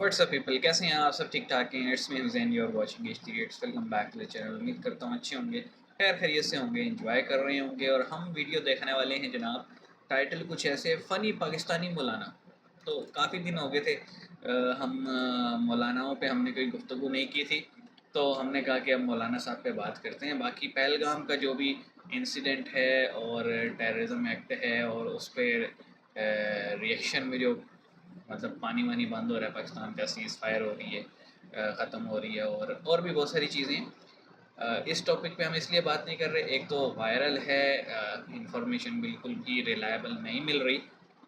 WhatsApp people, कैसे हैं आप सब? ठीक ठाक हैं? It's me Hussain, you are watching HT rates. Welcome back to the channel. उम्मीद करता हूँ अच्छे होंगे, खैर खैरियत से होंगे, एंजॉय कर रहे होंगे। और हम वीडियो देखने वाले हैं जनाब, टाइटल कुछ ऐसे, फ़नी पाकिस्तानी मौलाना। तो काफ़ी दिन हो गए थे हम मौलानाओं पे हमने कोई गुफ्तगू नहीं की थी, तो हमने कहा कि अब मौलाना साहब पे बात करते हैं। बाकी पहलगाम का जो भी इंसिडेंट है और टेररिज्म एक्ट है और उस पर रिएक्शन में जो मतलब पानी वानी बंद हो रहा है, पाकिस्तान का सीज़ फायर हो रही है, ख़त्म हो रही है, और भी बहुत सारी चीज़ें। इस टॉपिक पे हम इसलिए बात नहीं कर रहे, एक तो वायरल है, इंफॉर्मेशन बिल्कुल भी रिलायबल नहीं मिल रही,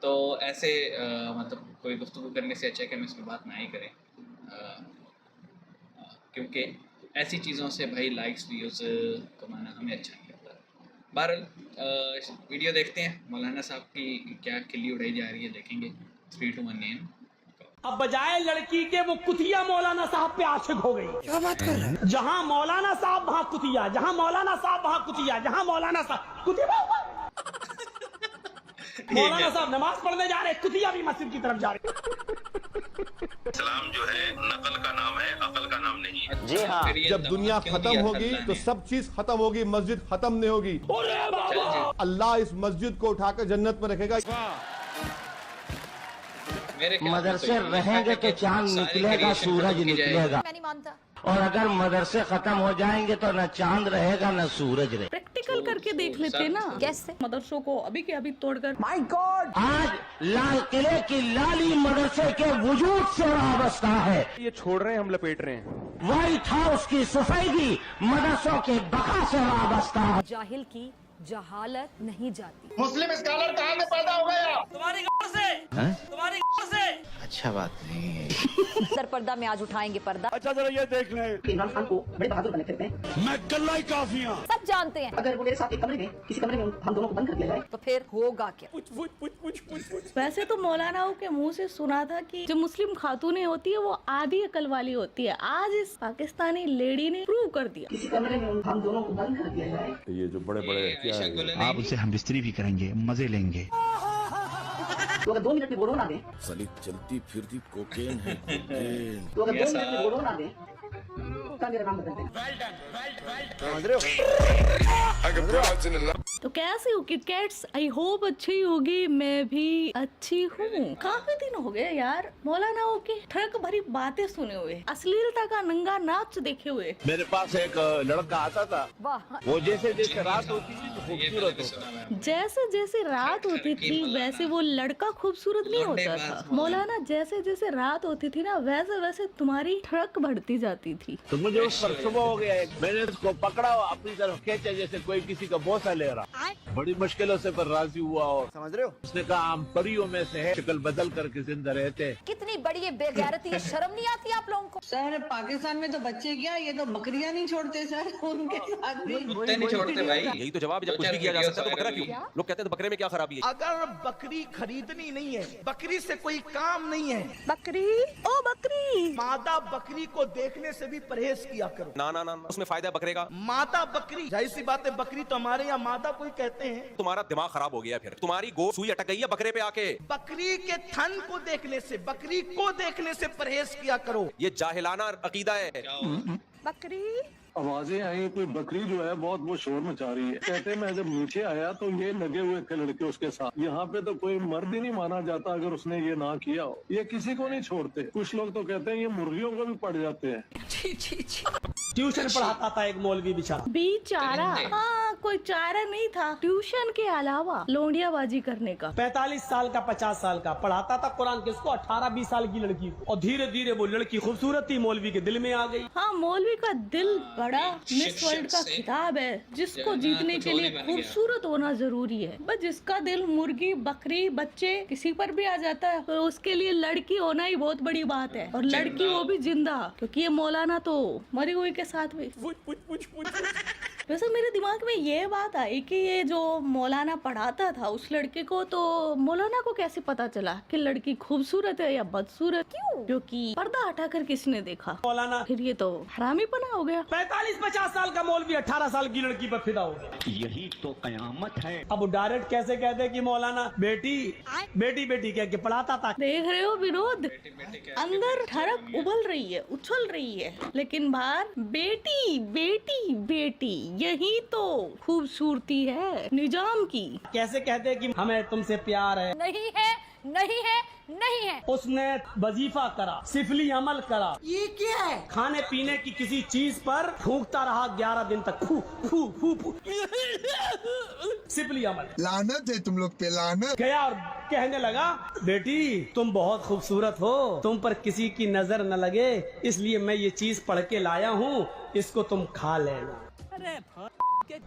तो ऐसे मतलब कोई गुफ्तगू करने से अच्छा है कि हम इस पर बात ना ही करें, क्योंकि ऐसी चीज़ों से भाई लाइक्स व्यूज़ कमाना हमें अच्छा नहीं लगता। बहरहाल वीडियो देखते हैं, मौलाना साहब की क्या खिल्ली उड़ाई जा रही है, देखेंगे। 3, 2, 1 नेम। अब बजाय लड़की के वो कुतिया मौलाना साहब पे आशिक हो गई। क्या बात कर रहे हैं? जहां मौलाना साहब वहां कुतिया, जहां मौलाना साहब वहां कुतिया, जहां मौलाना साहब कुतिया। मौलाना साहब नमाज पढ़ने जा रहे, कुतिया भी मस्जिद की तरफ जा रहे। इस्लाम जो है नकल का नाम है, अकल का नाम नहीं है। जी हाँ, जब दुनिया खत्म होगी तो सब चीज खत्म होगी, मस्जिद खत्म नहीं होगी। अल्लाह इस मस्जिद को उठाकर जन्नत में रखेगा। मदरसे रहेंगे तो चांद निकलेगा, सूरज निकलेगा। मैं नहीं मानता। और अगर मदरसे खत्म हो जाएंगे तो न चांद रहेगा न सूरज रहेगा। प्रैक्टिकल करके देख लेते ना, कैसे? मदरसों को अभी के अभी तोड़कर। माय गॉड, आज लाल किले की लाली मदरसे के वजूद से वाबस्ता है। ये छोड़ रहे हैं, हम लपेट रहे हैं। व्हाइट हाउस की सफेदी मदरसों के बका से वाबस्ता है। जाहिल की जहालत नहीं जाती। मुस्लिम स्कॉलर कहाँ से पैदा हो गया? तुम्हारी गांव से, तुम्हारी गांव से। अच्छा बात नहीं है। सर पर्दा में आज उठाएंगे पर्दा। अच्छा जरा ये देख ले, इमरान खान को बड़े बहादुर बने फिरते हैं। मैं गल्ला ही काफी हूँ। सब जानते हैं। अगर वो मेरे साथ एक कमरे में, किसी कमरे में हम दोनों को बंद कर दिया जाए तो फिर होगा क्या? वैसे तो मौलानाओं के मुंह से सुना था कि जो मुस्लिम खातूनें होती है वो आधी अकल वाली होती है। आज इस पाकिस्तानी लेडी ने प्रूव कर दिया। किसी कमरे में हम दोनों को बंद कर दिया जाए। ये जो बड़े बड़े आप उनसे हम बिस्तरी भी करेंगे, मजे लेंगे। तो अगर 2 मिनट में बोलो ना दे, साली चलती फिरती कोकेन है, कोकेन। तो अगर 2 मिनट में बोलो ना दे, तो मेरा नाम बदल देना। तो कैसी हो किटकैट्स? आई होप अच्छी होगी, मैं भी अच्छी हूँ। काफी दिन हो गए यार मौलानाओं की ठड़क भरी बातें सुने हुए, अश्लीलता का नंगा नाच देखे हुए। मेरे पास एक लड़का आता था, वाह, वो जैसे जैसे रात होती थी तो खूबसूरत होता। जैसे जैसे रात होती थी वैसे वो लड़का खूबसूरत नहीं होता था। मौलाना जैसे जैसे रात होती थी ना, वैसे वैसे तुम्हारी ठड़क बढ़ती जाती थी। तो मुझे उस पर सुबह हो गया, मैंने उसको पकड़ा और अपनी तरफ खींचा जैसे कोई किसी का बोसा ले रहा। बड़ी मुश्किलों से पर राजी हुआ और समझ रहे हो, उसने कहा हम परियों में से है, शक्ल बदल करके जिंदा रहते। कितनी बड़ी ये बेगैरती है, शर्म नहीं आती आप लोगों को? सर पाकिस्तान में तो बच्चे क्या, ये तो बकरियां नहीं छोड़ते सर, उनके साथ भी कुत्ते नहीं छोड़ते भाई। यही तो जवाब, जब कुछ भी किया जा सकता है तो बकरा क्यों? लोग कहते हैं तो बकरे में क्या खराबी है? अगर बकरी खरीदनी नहीं है, बकरी से कोई काम नहीं है। बकरी ओ बकरी, मादा बकरी को देखने से भी परहेज किया करो। ना ना ना, उसमें फायदा है बकरे का। मादा बकरी, जाहिर सी बात है, बकरी तो हमारे यहाँ मादा कोई कहते हैं। तुम्हारा दिमाग खराब हो गया, फिर तुम्हारी गो सुई अटक गई है बकरे पे आके। बकरी के थन को देखने से, बकरी को देखने से परहेज किया करो। ये जाहिलाना अकीदा है। बकरी आवाजें आई, कोई बकरी जो है बहुत वो शोर मचा रही है। कहते मैं जब नीचे आया तो ये लगे हुए थे लड़के उसके साथ। यहाँ पे तो कोई मर्द ही नहीं माना जाता अगर उसने ये ना किया हो। ये किसी को नहीं छोड़ते। कुछ लोग तो कहते हैं ये मुर्गियों को भी पड़ जाते हैं। ट्यूशन पढ़ाता था एक मौलवी बेचारा। हाँ, कोई चारा नहीं था ट्यूशन के अलावा लोंडियाबाजी करने का। 45 साल का 50 साल का पढ़ाता था कुरान, किसको? 18-20 साल की लड़की को। और धीरे धीरे वो लड़की खूबसूरत थी, मौलवी के दिल में आ गई। हाँ, मौलवी का दिल बड़ा मिस वर्ल्ड का खिताब है, जिसको जीतने के लिए खूबसूरत होना जरूरी है। बस जिसका दिल मुर्गी, बकरी, बच्चे किसी पर भी आ जाता है तो उसके लिए लड़की होना ही बहुत बड़ी बात है। और लड़की वो भी जिंदा, क्योंकि ये मौलाना तो मरी हुई के साथ भी। वैसे मेरे दिमाग में ये बात आई कि ये जो मौलाना पढ़ाता था उस लड़के को, तो मौलाना को कैसे पता चला कि लड़की खूबसूरत है या बदसूरत? क्यों? क्योंकि पर्दा हटाकर किसने देखा? मौलाना। फिर ये तो हरामीपना हो गया। 45-50 साल का मौलवी 18 साल की लड़की पर फिदा हो गया। यही तो कयामत है। अब वो डायरेक्ट कैसे कहते कि मौलाना बेटी बेटी बेटी कह के पढ़ाता था। देख रहे हो विरोध, अंदर ठरक उबल रही है, उछल रही है, लेकिन बाहर बेटी बेटी बेटी, यही तो खूबसूरती है निजाम की। कैसे कहते कि हमें तुमसे प्यार है। नहीं है, नहीं है, नहीं है। उसने वजीफा करा, सिफली अमल करा। ये क्या है? खाने पीने की किसी चीज पर फूंकता रहा 11 दिन तक, फू फू फू फू सिफली अमल। लानत है तुम लोग पे, लानत। गया और कहने लगा, बेटी तुम बहुत खूबसूरत हो, तुम पर किसी की नजर न लगे, इसलिए मैं ये चीज पढ़ के लाया हूँ, इसको तुम खा लेना।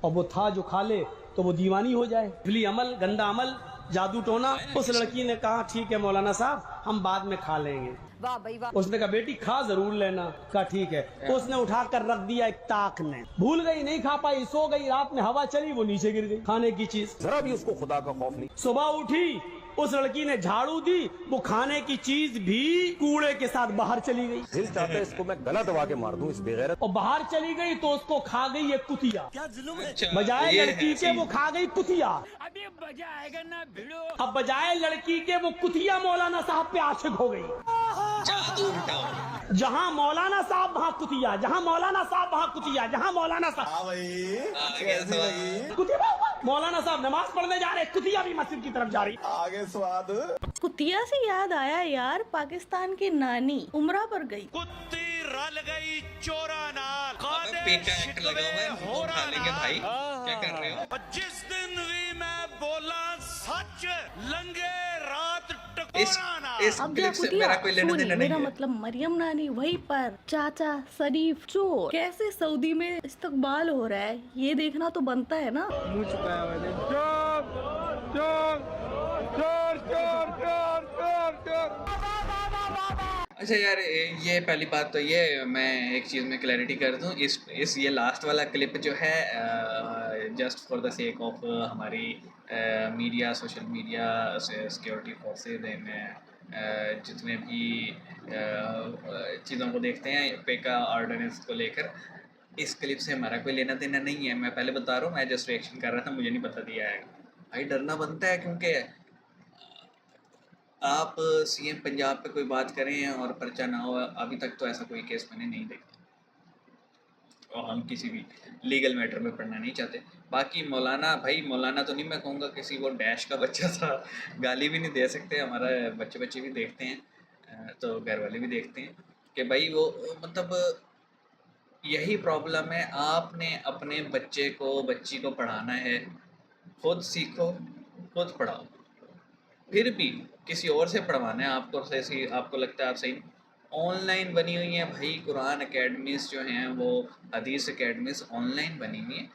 और वो था जो खा ले तो वो दीवानी हो जाए। सिफली अमल, गंदा अमल, जादू टोना। उस लड़की ने कहा ठीक है मौलाना साहब, हम बाद में खा लेंगे। वाह भाई वाह। उसने कहा बेटी खा जरूर लेना। कहा ठीक है। उसने उठाकर रख दिया एक ताक में, भूल गई, नहीं खा पाई, सो गई। रात में हवा चली, वो नीचे गिर गई खाने की चीज। जरा भी उसको खुदा का खौफ नहीं। सुबह उठी, उस लड़की ने झाड़ू दी, वो खाने की चीज भी कूड़े के साथ बाहर चली गई। दिल चाहता है इसको मैं गला दबा के मार दूं इस बेगैरत। और बाहर चली गई तो उसको खा गई ये कुतिया। अच्छा, बजाय ये लड़की है के सीन। वो खा गई कुतिया। अब बजाय लड़की के वो कुतिया मौलाना साहब पे आशिक हो गई। जादू हटाओ। जहाँ मौलाना साहब वहाँ कुतिया, जहाँ मौलाना साहब वहाँ कुतिया, जहाँ मौलाना साहब आ गया सवाल। कुतिया। मौलाना साहब नमाज पढ़ने जा रहे, कुतिया भी मस्जिद की तरफ जा रही। कुतिया से याद आया यार, पाकिस्तान की नानी उमरा पर गई। कुत्ती रल गई चोरा नाल, अबे पेका एक्ट लगा हुआ है, मुंह उठा लेंगे भाई, क्या कर रहे हो? जिस दिन भी मैं बोला सच, लंगे रात इस टकोरा ना। क्लिप अब जा से कुतिया, मेरा कोई लेना सुन, देना नहीं मेरा है। मतलब मरियम नानी वहीं पर, चाचा शरीफ चोर, कैसे सऊदी में इस्तकबाल हो रहा है ये देखना तो बनता है ना। अच्छा यार, ये पहली बात तो ये मैं एक चीज़ में क्लैरिटी कर दूं, इस ये लास्ट वाला क्लिप जो है just for the sake of हमारी media, social media, security forces and जितने भी चीज़ों को देखते हैं पेका ऑर्डिनेंस को लेकर, इस क्लिप से हमारा कोई लेना देना नहीं है। मैं पहले बता रहा हूँ, मैं जस्ट रिएक्शन कर रहा था, मुझे नहीं पता दिया है भाई। डरना बनता है क्योंकि आप सीएम पंजाब पे कोई बात करें और पर्चा ना हो, अभी तक तो ऐसा कोई केस मैंने नहीं देखा, और हम किसी भी लीगल मैटर में पढ़ना नहीं चाहते। बाकी मौलाना, भाई मौलाना तो नहीं मैं कहूँगा, किसी वो डैश का बच्चा था, गाली भी नहीं दे सकते, हमारा बच्चे भी देखते हैं तो घर वाले भी देखते हैं कि भाई वो मतलब यही प्रॉब्लम है। आपने अपने बच्चे को, बच्ची को पढ़ाना है, खुद सीखो, खुद पढ़ाओ, फिर भी किसी और से पढ़वाना है आपको, सही आपको लगता है आप सही। ऑनलाइन बनी हुई है भाई, कुरान एकेडमीज जो हैं वो, हदीस एकेडमीज ऑनलाइन बनी हुई है।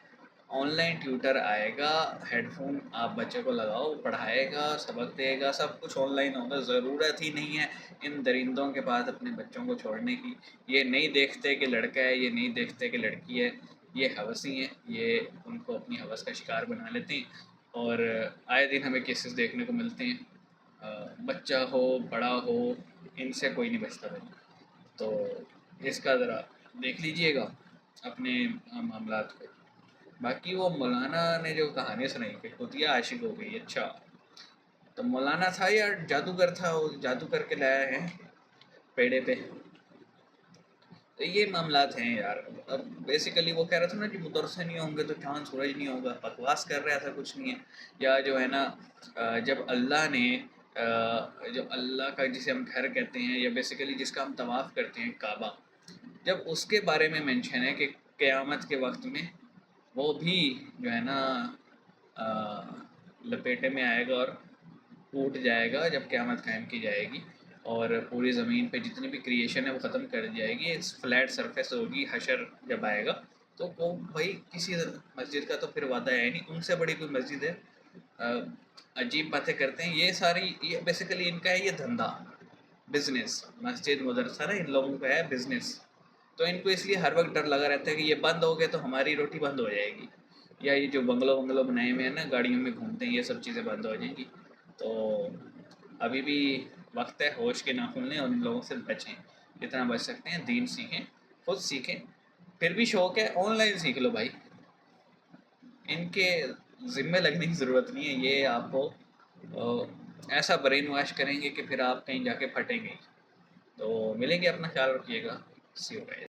ऑनलाइन ट्यूटर आएगा, हेडफोन आप बच्चे को लगाओ, पढ़ाएगा, सबक देगा, सब कुछ ऑनलाइन होगा। ज़रूरत ही नहीं है इन दरिंदों के पास अपने बच्चों को छोड़ने की। ये नहीं देखते कि लड़का है, ये नहीं देखते कि लड़की है, ये हवसी हैं, ये उनको अपनी हवस का शिकार बना लेते हैं। और आए दिन हमें केसेस देखने को मिलते हैं, बच्चा हो बड़ा हो, इनसे कोई नहीं बचता भाई। तो इसका ज़रा देख लीजिएगा अपने मामलात को। बाकी वो मौलाना ने जो कहानी सुनाई कि कुतिया आशिक हो गई, अच्छा तो मौलाना था या जादूगर था, वो जादू करके लाया है पेड़े पे। तो ये मामलात हैं यार। अब बेसिकली वो कह रहा था ना कि मदरसे नहीं होंगे तो चांद सूरज नहीं होगा, बकवास कर रहा था, कुछ नहीं है। या जो है ना, जब अल्लाह ने जो अल्लाह का जिसे हम घर कहते हैं, या बेसिकली जिसका हम तवाफ़ करते हैं काबा, जब उसके बारे में मेंशन है कि क़यामत के वक्त में वो भी जो है ना लपेटे में आएगा और टूट जाएगा जब क़यामत कायम की जाएगी, और पूरी ज़मीन पे जितनी भी क्रिएशन है वो ख़त्म कर दी जाएगी, फ्लैट सरफेस होगी। हशर जब आएगा तो वो भाई किसी मस्जिद का तो फिर वादा है नहीं, उनसे बड़ी कोई मस्जिद है। अजीब बातें करते हैं ये सारी, ये बेसिकली इनका है ये धंधा, बिजनेस। मस्जिद मदरसा ना इन लोगों का है बिजनेस। तो इनको इसलिए हर वक्त डर लगा रहता है कि ये बंद हो गए तो हमारी रोटी बंद हो जाएगी, या ये जो बंगलो बनाए हुए हैं ना, गाड़ियों में घूमते हैं, ये सब चीज़ें बंद हो जाएंगी। तो अभी भी वक्त है होश के ना खुलने, और उन लोगों से बचें जितना बच सकते हैं। दीन सीखें, खुद सीखें, फिर भी शौक़ है ऑनलाइन सीख लो भाई, इनके ज़िम्मे लगने की ज़रूरत नहीं है। ये आपको ऐसा ब्रेन वॉश करेंगे कि फिर आप कहीं जाके फटेंगे। तो मिलेंगे, अपना ख्याल रखिएगा। सी यू गाइस।